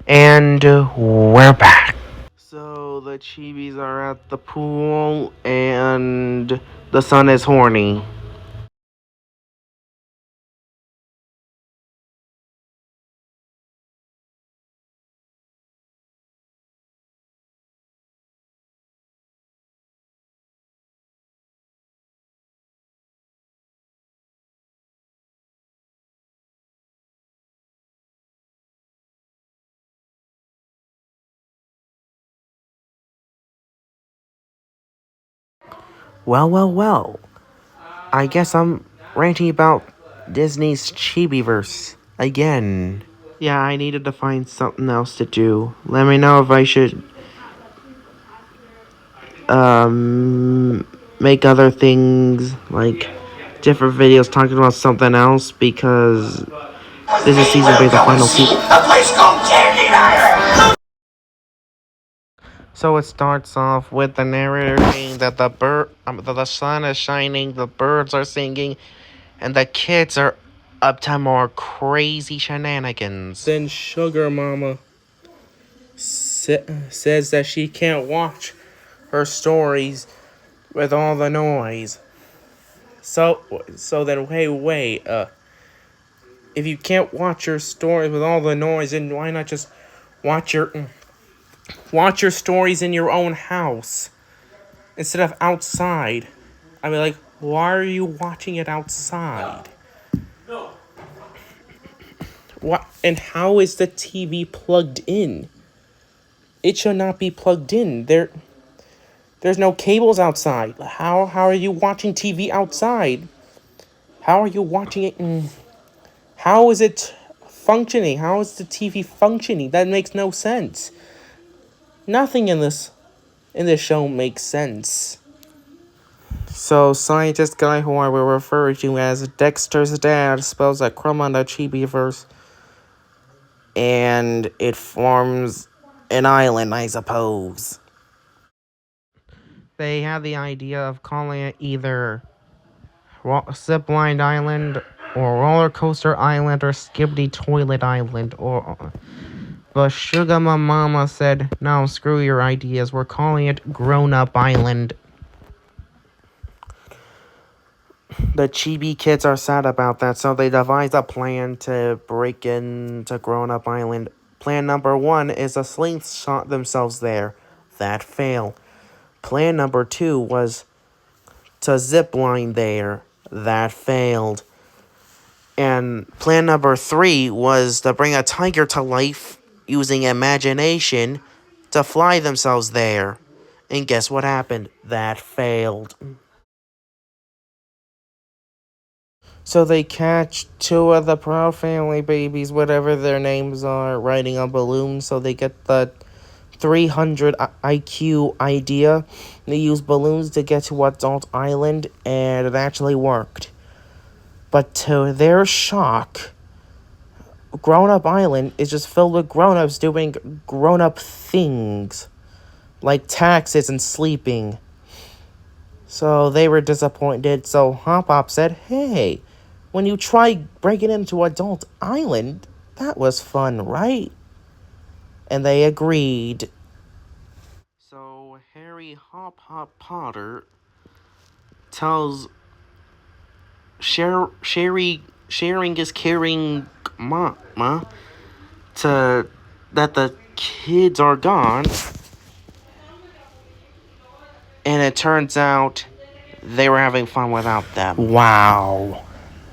And we're back. So the Chibis are at the pool, and the sun is horny. Well. I guess I'm ranting about Disney's Chibiverse again. Yeah, I needed to find something else to do. Let me know if I should make other things like different videos talking about something else because this is season 3, the final season. A place called Candy. So it starts off with the narrator saying that that the sun is shining, the birds are singing, and the kids are up to more crazy shenanigans. Then Sugar Mama says that she can't watch her stories with all the noise. So then, wait, if you can't watch your stories with all the noise, then why not just watch your stories in your own house instead of outside? I mean, like, why are you watching it outside? What? And how is the TV plugged in? It should not be plugged in. There's no cables outside. How are you watching TV outside? How are you watching it? How is it functioning? How is the TV functioning? That makes no sense. Nothing in this show makes sense. So, scientist guy who I will refer to as Dexter's dad spells a crumb on the Chibiverse, and it forms an island, I suppose. They had the idea of calling it either Zipline Island, or Roller Coaster Island, or Skibbity Toilet Island, but Sugar Mama said, no, screw your ideas, we're calling it Grown Up Island. The Chibi kids are sad about that, so they devise a plan to break into Grown Up Island. Plan number 1 is to slingshot themselves there. That failed. Plan number 2 was to zipline there. That failed. And plan number 3 was to bring a tiger to life using imagination to fly themselves there. And guess what happened? That failed. So they catch 2 of the Proud Family babies, whatever their names are, riding on balloons, so they get the 300 IQ idea. They use balloons to get to Adult Island, and it actually worked. But to their shock, Grown Up Island is just filled with grown-ups doing grown-up things, like taxes and sleeping. So they were disappointed, so Hop Hop said, hey, when you tried breaking into Adult Island, that was fun, right? And they agreed. So Harry Hop Hop Potter tells sharing is caring Mama to that the kids are gone, and it turns out they were having fun without them. Wow.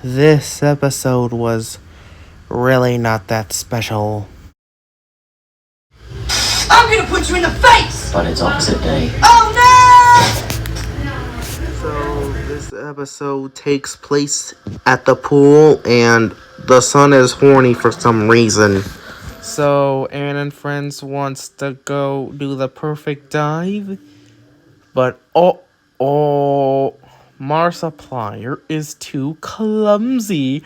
This episode was really not that special. I'm gonna put you in the face! But it's opposite day. Oh So this episode takes place at the pool, and the sun is horny for some reason. So Anne and Friends wants to go do the perfect dive, but Markiplier is too clumsy.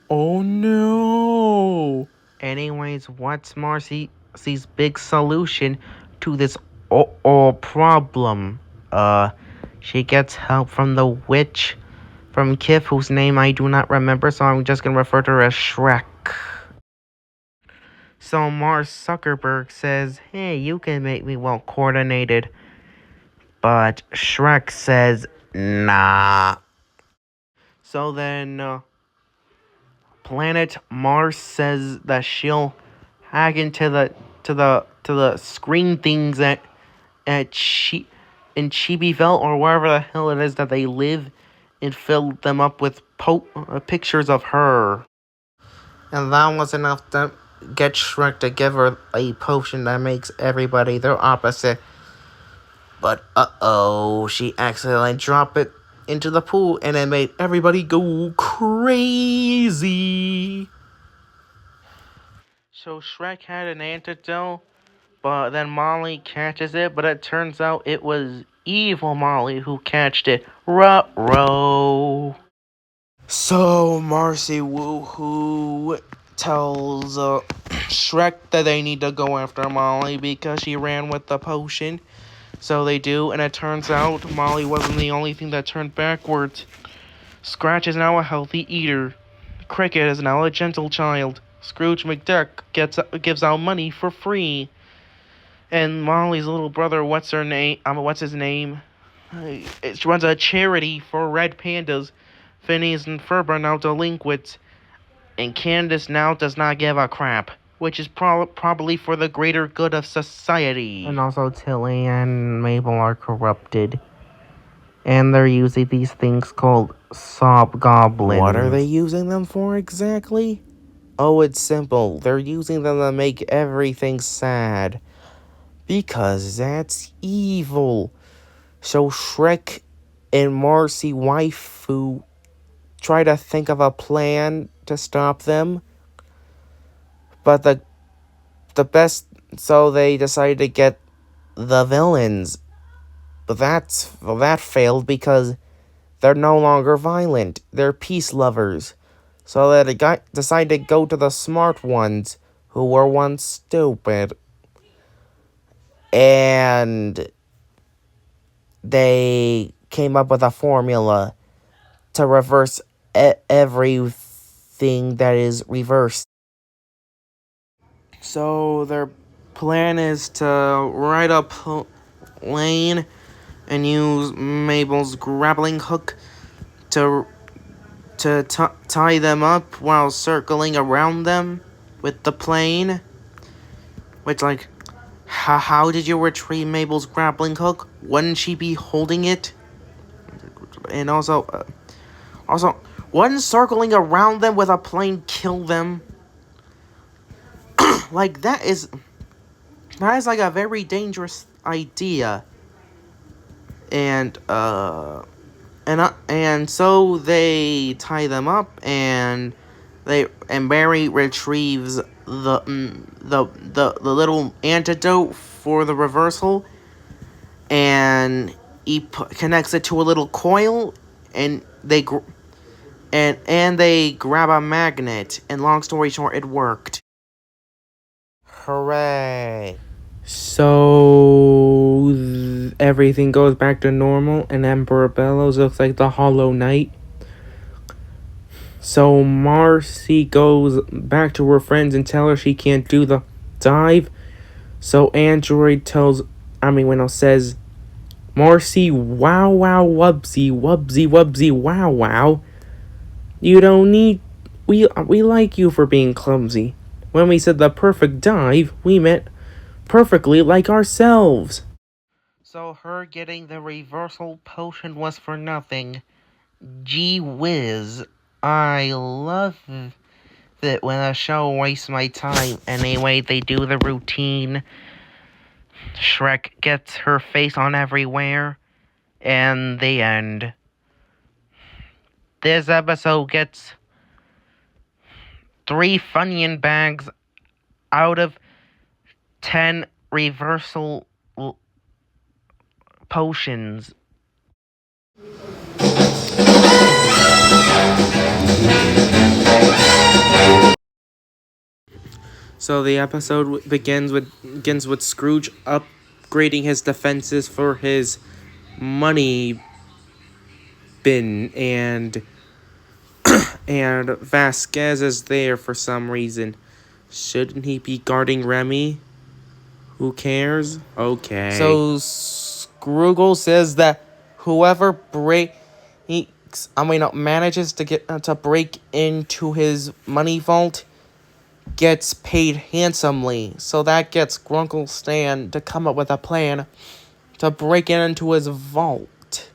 Oh no. Anyways, what's Marcy's big solution to this problem? She gets help from the witch from Kif, whose name I do not remember, so I'm just gonna refer to her as Shrek. So Mark Zuckerberg says, hey, you can make me well coordinated. But Shrek says, nah. So then Planet Mars says that she'll hack into the screen things in Chibiville or wherever the hell it is that they live, and fill them up with pictures of her. And that was enough to get Shrek to give her a potion that makes everybody their opposite. But uh-oh, she accidentally dropped it into the pool and it made everybody go crazy. So Shrek had an antidote, but then Molly catches it, but it turns out it was evil Molly who catched it. Ruh-roh. So Marcy Woohoo tells Shrek that they need to go after Molly because she ran with the potion. So they do, and it turns out Molly wasn't the only thing that turned backwards. Scratch is now a healthy eater. Cricket is now a gentle child. Scrooge McDuck gives out money for free. And Molly's little brother, what's his name? It runs a charity for red pandas. Phineas and Ferb are now delinquents. And Candace now does not give a crap, which is probably for the greater good of society. And also Tilly and Mabel are corrupted. And they're using these things called sob goblins. What are they using them for exactly? Oh, it's simple. They're using them to make everything sad. Because that's evil. So Shrek and Marcy Waifu try to think of a plan to stop them. But the best, so they decided to get the villains. But that failed because they're no longer violent. They're peace lovers. So they decided to go to the smart ones who were once stupid. And they came up with a formula to reverse everything that is reversed. So their plan is to ride a plane and use Mabel's grappling hook to tie them up while circling around them with the plane. Which, like, how did you retrieve Mabel's grappling hook? Wouldn't she be holding it? And also, wouldn't circling around them with a plane kill them? Like, that is like a very dangerous idea. And so they tie them up, and Barry retrieves the little antidote for the reversal, and he connects it to a little coil, and they grab a magnet. And long story short, it worked. Hooray! So everything goes back to normal, and Emperor Bellows looks like the Hollow Knight. So Marcy goes back to her friends and tells her she can't do the dive. So Android says, Marcy, wow, wow, wubsy, wubsy, wubsy, wow, wow. You don't need. We like you for being clumsy. When we said the perfect dive, we meant perfectly like ourselves. So her getting the reversal potion was for nothing. Gee whiz. I love it when a show wastes my time. Anyway, they do the routine. Shrek gets her face on everywhere. And the end. This episode gets 3 Funyun bags out of 10 reversal potions. So the episode begins with Scrooge upgrading his defenses for his money bin, and Vasquez is there for some reason. Shouldn't he be guarding Remy? Who cares? Okay. So Scroogle says that whoever manages to get to break into his money vault gets paid handsomely. So that gets Grunkle Stan to come up with a plan to break into his vault.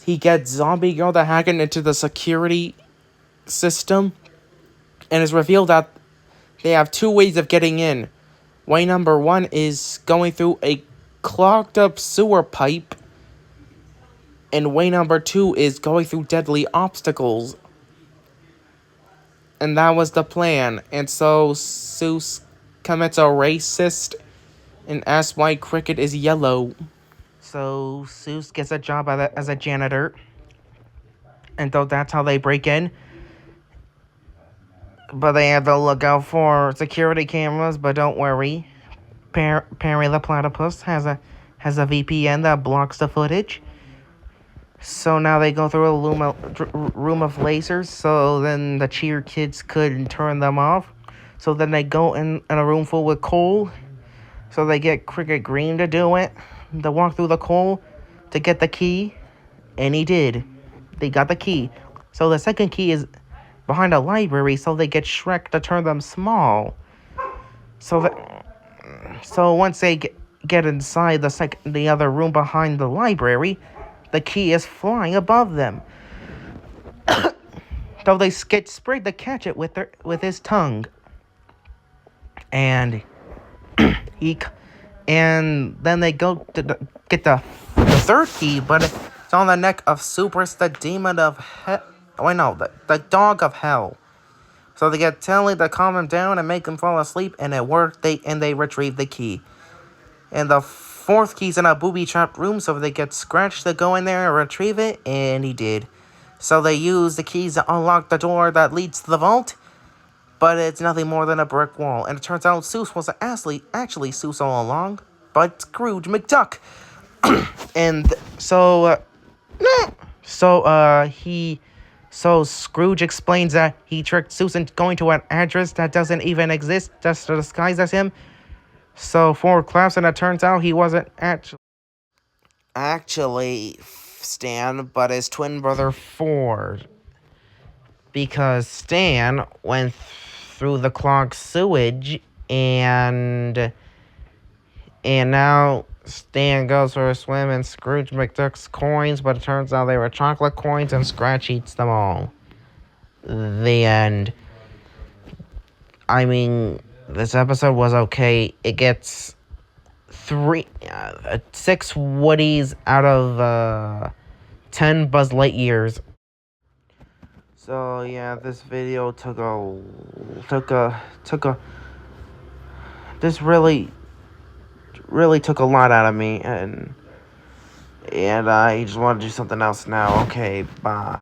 He gets Zombie Girl to hack into the security system, and it's revealed that they have two ways of getting in. Way number one is going through a clogged up sewer pipe, and way number two is going through deadly obstacles. And that was the plan. And so Seuss commits a racist and asks why Cricket is yellow. So Seuss gets a job as a janitor, and though that's how they break in. But they have to look out for security cameras. But don't worry, Perry the Platypus has a VPN that blocks the footage. So now they go through a room of lasers. So then the cheer kids couldn't turn them off. So then they go in a room full with coal. So they get Cricket Green to do it. They walk through the coal to get the key, and he did. They got the key. So the second key is behind a library, so they get Shrek to turn them small. So once they get inside the other room behind the library, the key is flying above them. So they get Sprig to catch it with his tongue, and then they go to get the third key, but it's on the neck of Super's the demon of hell. Wait, no, the dog of hell. So they get Telly to calm him down and make him fall asleep, and it worked. They retrieve the key. And the fourth key's in a booby-trapped room, so they get Scratch to go in there and retrieve it, and he did. So they use the keys to unlock the door that leads to the vault, but it's nothing more than a brick wall. And it turns out Seuss was actually Seuss all along, but Scrooge McDuck. And so Scrooge explains that he tricked Seuss into going to an address that doesn't even exist just to disguise as him. So Ford claps, and it turns out he wasn't actually Stan, but his twin brother Ford. Because Stan went through the clogged sewage, and now Stan goes for a swim in Scrooge McDuck's coins, but it turns out they were chocolate coins, and Scratch eats them all. The end. I mean, this episode was okay. It gets 6 Woodies out of 10 Buzz Lightyears. So yeah, this video this really took a lot out of me, and I just want to do something else now. Okay, bye.